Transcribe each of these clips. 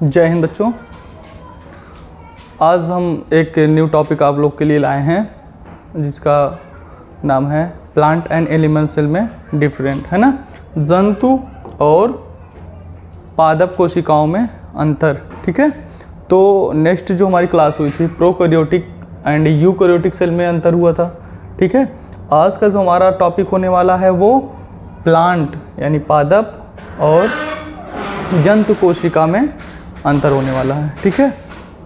जय हिंद बच्चों। आज हम एक न्यू टॉपिक आप लोग के लिए लाए हैं जिसका नाम है प्लांट एंड एनिमल सेल में डिफरेंट, है ना। जंतु और पादप कोशिकाओं में अंतर, ठीक है। तो नेक्स्ट जो हमारी क्लास हुई थी प्रोकैरियोटिक एंड यूकैरियोटिक सेल में अंतर हुआ था, ठीक है। आज का जो हमारा टॉपिक होने वाला है वो प्लांट यानी पादप और जंतु कोशिका में अंतर होने वाला है, ठीक है।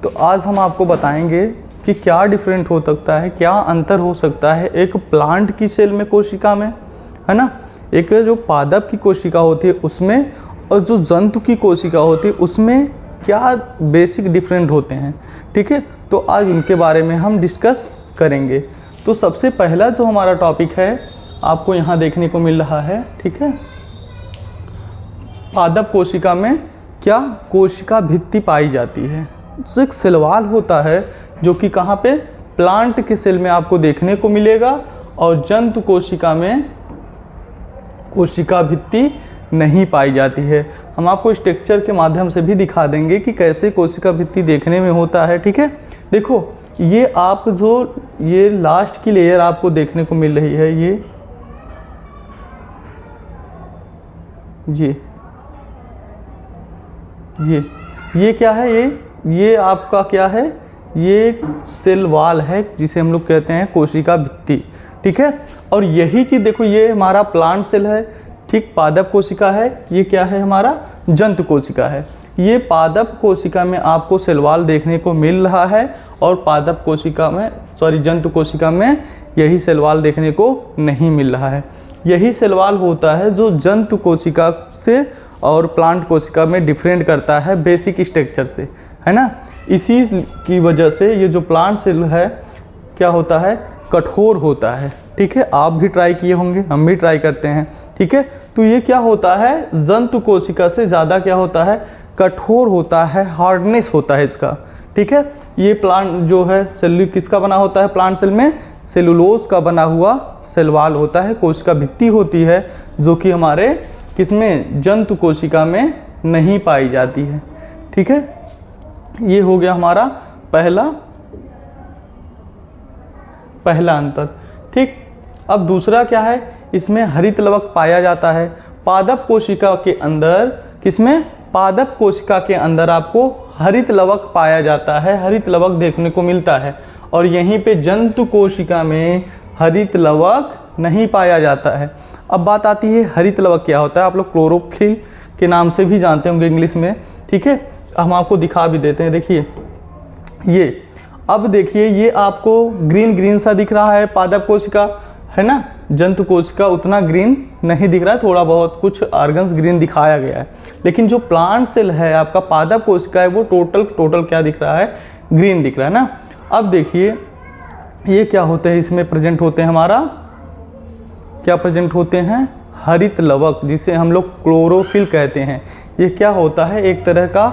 तो आज हम आपको बताएंगे कि क्या डिफरेंट हो सकता है, क्या अंतर हो सकता है एक प्लांट की सेल में कोशिका में, है ना, एक जो पादप की कोशिका होती है उसमें और जो जंतु की कोशिका होती है उसमें क्या बेसिक डिफरेंट होते हैं, ठीक है। तो आज उनके बारे में हम डिस्कस करेंगे। तो सबसे पहला जो हमारा टॉपिक है आपको यहाँ देखने को मिल रहा है, ठीक है। पादप कोशिका में क्या कोशिका भित्ति पाई जाती है। तो एक सवाल होता है जो कि कहाँ पे प्लांट के सेल में आपको देखने को मिलेगा और जंतु कोशिका में कोशिका भित्ति नहीं पाई जाती है। हम आपको स्ट्रक्चर के माध्यम से भी दिखा देंगे कि कैसे कोशिका भित्ति देखने में होता है, ठीक है। देखो ये आप जो ये लास्ट की लेयर आपको देखने को मिल रही है, ये क्या है, ये आपका क्या है, ये सेल वाल है जिसे हम लोग कहते हैं कोशिका भित्ति, ठीक है। और यही चीज़ देखो ये हमारा प्लांट सेल है, ठीक, पादप कोशिका है, ये क्या है हमारा जंतु कोशिका है। ये पादप कोशिका में आपको सेल वाल देखने को मिल रहा है और पादप कोशिका में जंतु कोशिका में यही सेल वाल देखने को नहीं मिल रहा है। यही सेल वाल होता है जो जंतु कोशिका से और प्लांट कोशिका में डिफरेंट करता है बेसिक स्ट्रक्चर से, है ना। इसी की वजह से ये जो प्लांट सेल है क्या होता है, कठोर होता है, ठीक है। आप भी ट्राई किए होंगे, हम भी ट्राई करते हैं, ठीक है। तो ये क्या होता है जंतु कोशिका से ज़्यादा क्या होता है, कठोर होता है, हार्डनेस होता है इसका, ठीक है। ये प्लांट जो है सेल किसका बना होता है, प्लांट सेल में सेलुलोज का बना हुआ सेल वाल होता है, कोशिका भित्ति होती है जो कि हमारे किसमें जंतु कोशिका में नहीं पाई जाती है, ठीक है। ये हो गया हमारा पहला अंतर, ठीक। अब दूसरा क्या है, इसमें हरित लवक पाया जाता है पादप कोशिका के अंदर। किसमें, पादप कोशिका के अंदर आपको हरित लवक पाया जाता है, हरित लवक देखने को मिलता है। और यहीं पे जंतु कोशिका में हरित लवक नहीं पाया जाता है। अब बात आती है हरित लवक क्या होता है, आप लोग क्लोरोफिल के नाम से भी जानते होंगे इंग्लिश में, ठीक है। हम आपको दिखा भी देते हैं, देखिए ये, अब देखिए ये आपको ग्रीन ग्रीन सा दिख रहा है पादप कोशिका, है ना। जंतु कोशिका उतना ग्रीन नहीं दिख रहा है, थोड़ा बहुत कुछ ऑर्गन्स ग्रीन दिखाया गया है। लेकिन जो प्लांट सेल है आपका पादप कोशिका है वो टोटल क्या दिख रहा है, ग्रीन दिख रहा है ना। अब देखिए ये क्या होते हैं, इसमें प्रेजेंट होते हैं हमारा क्या प्रेजेंट होते हैं, हरित लवक जिसे हम लोग क्लोरोफिल कहते हैं। ये क्या होता है, एक तरह का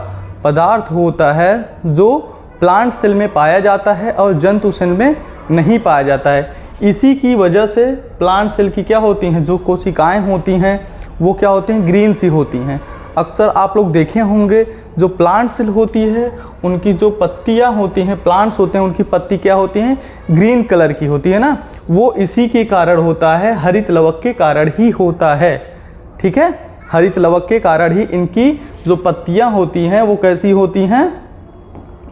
पदार्थ होता है जो प्लांट सेल में पाया जाता है और जंतु सेल में नहीं पाया जाता है। इसी की वजह से प्लांट सेल की क्या होती हैं, जो कोशिकाएं होती हैं वो क्या होती हैं, ग्रीन सी होती हैं। अक्सर आप लोग देखे होंगे जो प्लांट सेल होती है उनकी जो पत्तियां होती हैं, प्लांट्स होते हैं उनकी पत्ती क्या होती हैं, ग्रीन कलर की होती है ना। वो इसी के कारण होता है, हरित लवक के कारण ही होता है, ठीक है। हरित लवक के कारण ही इनकी जो पत्तियां होती हैं वो कैसी होती हैं,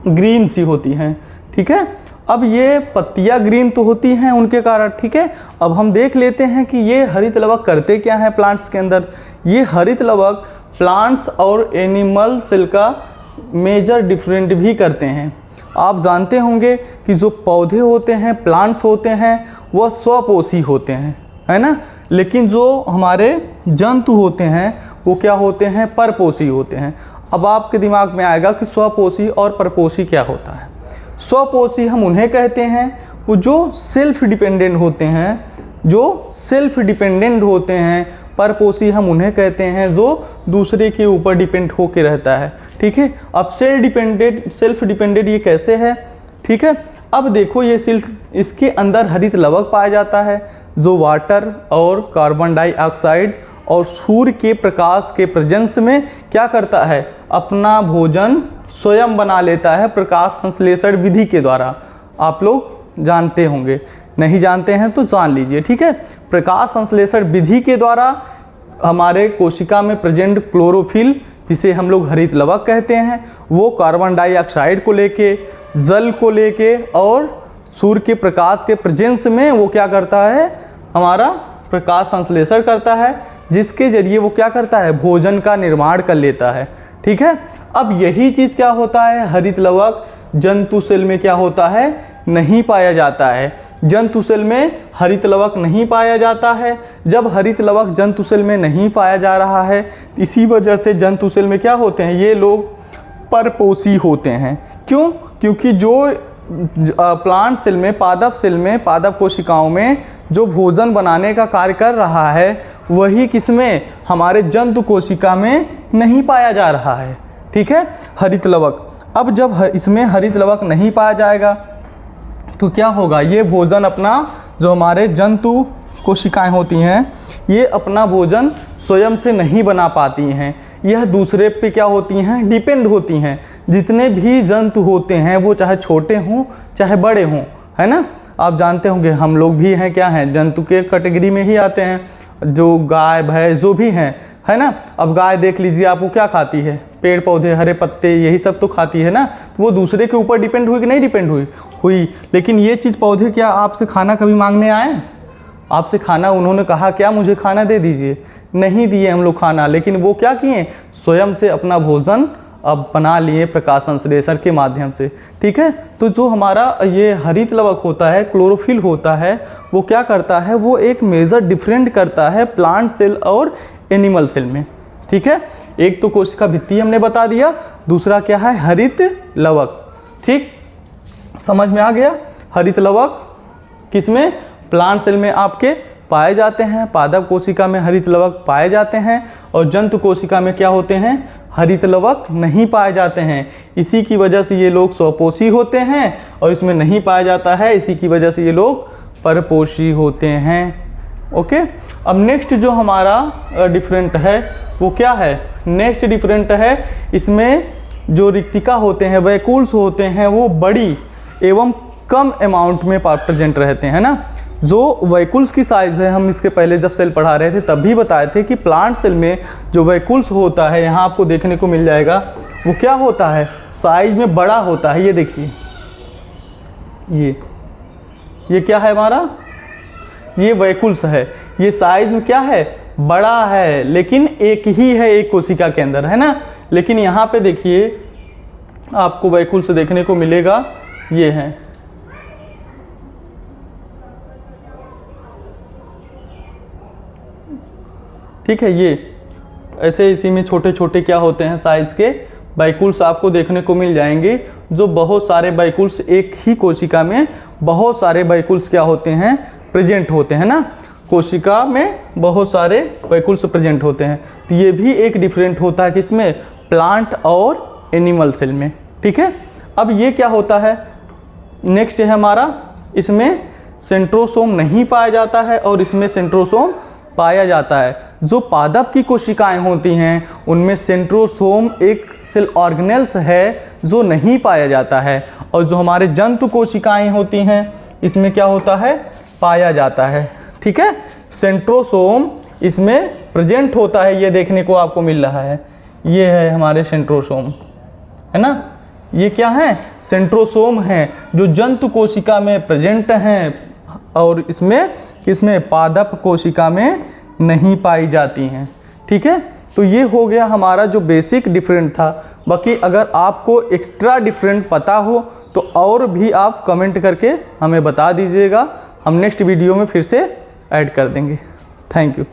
ग्रीन सी होती हैं, ठीक है। अब ये पत्तियां ग्रीन तो होती हैं उनके कारण, ठीक है। अब हम देख लेते हैं कि ये हरित लवक करते क्या हैं प्लांट्स के अंदर। ये हरित लवक प्लांट्स और एनिमल सेल का मेजर डिफरेंट भी करते हैं। आप जानते होंगे कि जो पौधे होते हैं, प्लांट्स होते हैं, वह स्वपोषी होते हैं, है ना। लेकिन जो हमारे जंतु होते हैं वो क्या होते हैं, परपोषी होते हैं। अब आपके दिमाग में आएगा कि स्वपोषी और परपोषी क्या होता है। स्वपोषी हम उन्हें कहते हैं वो जो सेल्फ डिपेंडेंट होते हैं, परपोषी हम उन्हें कहते हैं जो दूसरे के ऊपर डिपेंड होकर रहता है, ठीक है। अब सेल्फ डिपेंडेंट ये कैसे है, ठीक है। अब देखो ये इसके अंदर हरित लवक पाया जाता है जो वाटर और कार्बन डाइऑक्साइड और सूर्य के प्रकाश के प्रेजेंस में क्या करता है, अपना भोजन स्वयं बना लेता है प्रकाश संश्लेषण विधि के द्वारा। आप लोग जानते होंगे, नहीं जानते हैं तो जान लीजिए, ठीक है। प्रकाश संश्लेषण विधि के द्वारा हमारे कोशिका में प्रेजेंट क्लोरोफिल, जिसे हम लोग हरित लवक कहते हैं, वो कार्बन डाइऑक्साइड को लेके, जल को लेके और सूर्य के प्रकाश के प्रेजेंस में वो क्या करता है, हमारा प्रकाश संश्लेषण करता है, जिसके जरिए वो क्या करता है, भोजन का निर्माण कर लेता है, ठीक है। अब यही चीज़ क्या होता है, हरित लवक जंतु सेल में क्या होता है, नहीं पाया जाता है। जंतु सेल में हरित लवक नहीं पाया जाता है। जब हरित लवक जंतु सेल में नहीं पाया जा रहा है, इसी वजह से जंतु सेल में क्या होते हैं, ये लोग परपोषी होते हैं। क्यों? क्योंकि जो प्लांट सेल में, पादप सेल में, पादप कोशिकाओं में जो भोजन बनाने का कार्य कर रहा है, वही किसमें, हमारे जंतु कोशिका में नहीं पाया जा रहा है, ठीक है, हरित लवक। अब जब इसमें हरित लवक नहीं पाया जाएगा तो क्या होगा, ये भोजन अपना, जो हमारे जंतु कोशिकाएं होती हैं, ये अपना भोजन स्वयं से नहीं बना पाती हैं, यह दूसरे पे क्या होती हैं, डिपेंड होती हैं। जितने भी जंतु होते हैं वो चाहे छोटे हों चाहे बड़े हों, है ना। आप जानते होंगे हम लोग भी हैं, क्या हैं, जंतु के कैटेगरी में ही आते हैं, जो गाय भैंस जो भी हैं, है ना। अब गाय देख लीजिए, आप वो क्या खाती है, पेड़ पौधे, हरे पत्ते, यही सब तो खाती है ना। तो वो दूसरे के ऊपर डिपेंड हुई कि नहीं डिपेंड हुई। लेकिन ये चीज़ पौधे क्या आपसे खाना कभी मांगने आए, आपसे खाना उन्होंने कहा क्या, मुझे खाना दे दीजिए, नहीं दिए हम लोग खाना, लेकिन वो क्या किए, स्वयं से अपना भोजन अब बना लिए प्रकाश संश्लेषण के माध्यम से, ठीक है। तो जो हमारा ये हरित लवक होता है, क्लोरोफिल होता है, वो क्या करता है, वो एक मेजर डिफरेंट करता है प्लांट सेल और एनिमल सेल में, ठीक है। एक तो कोशिका भित्ति हमने बता दिया, दूसरा क्या है, हरित लवक, ठीक, समझ में आ गया। हरित लवक किसमें, प्लांट सेल में आपके पाए जाते हैं, पादप कोशिका में हरित लवक पाए जाते हैं, और जंतु कोशिका में क्या होते हैं, हरित लवक नहीं पाए जाते हैं। इसी की वजह से ये लोग स्वपोषी होते हैं, और इसमें नहीं पाया जाता है, इसी की वजह से ये लोग परपोषी होते हैं। ओके, अब नेक्स्ट जो हमारा डिफरेंट है वो क्या है, नेक्स्ट डिफरेंट है, इसमें जो रिक्तिका होते हैं, वैक्यूल्स होते हैं, वो बड़ी एवं कम अमाउंट में प्रेजेंट रहते हैं ना। जो वैक्यूल्स की साइज़ है, हम इसके पहले जब सेल पढ़ा रहे थे तब भी बताए थे कि प्लांट सेल में जो वैक्यूल्स होता है, यहाँ आपको देखने को मिल जाएगा, वो क्या होता है, साइज में बड़ा होता है। ये देखिए, ये क्या है हमारा, ये वैक्यूल्स है, ये साइज में क्या है, बड़ा है, लेकिन एक ही है एक कोशिका के अंदर, है ना। लेकिन यहाँ पे देखिए आपको वैक्यूल्स देखने को मिलेगा, ये है, ठीक है। ये ऐसे इसी में छोटे छोटे क्या होते हैं, साइज के वैक्यूल्स आपको देखने को मिल जाएंगे। जो बहुत सारे वैक्यूल्स, एक ही कोशिका में बहुत सारे वैक्यूल्स क्या होते हैं, प्रेजेंट होते हैं ना। कोशिका में बहुत सारे वैक्यूल्स प्रेजेंट होते हैं। तो ये भी एक डिफरेंट होता है किसमें, प्लांट और एनिमल सेल में, ठीक है। अब ये क्या होता है, नेक्स्ट है हमारा, इसमें सेंट्रोसोम नहीं पाया जाता है और इसमें सेंट्रोसोम पाया जाता है। जो पादप की कोशिकाएं होती हैं उनमें सेंट्रोसोम एक सेल ऑर्गेनेल्स है जो नहीं पाया जाता है, और जो हमारे जंतु कोशिकाएं होती हैं इसमें क्या होता है, पाया जाता है, ठीक है। सेंट्रोसोम इसमें प्रेजेंट होता है, ये देखने को आपको मिल रहा है, ये है हमारे सेंट्रोसोम, है ना। ये क्या है, सेंट्रोसोम हैं जो जंतु कोशिका में प्रेजेंट हैं, और इसमें पादप कोशिका में नहीं पाई जाती हैं, ठीक है। तो ये हो गया हमारा जो बेसिक डिफरेंट था। बाकी अगर आपको एक्स्ट्रा डिफरेंट पता हो तो और भी आप कमेंट करके हमें बता दीजिएगा, हम नेक्स्ट वीडियो में फिर से ऐड कर देंगे। Thank you.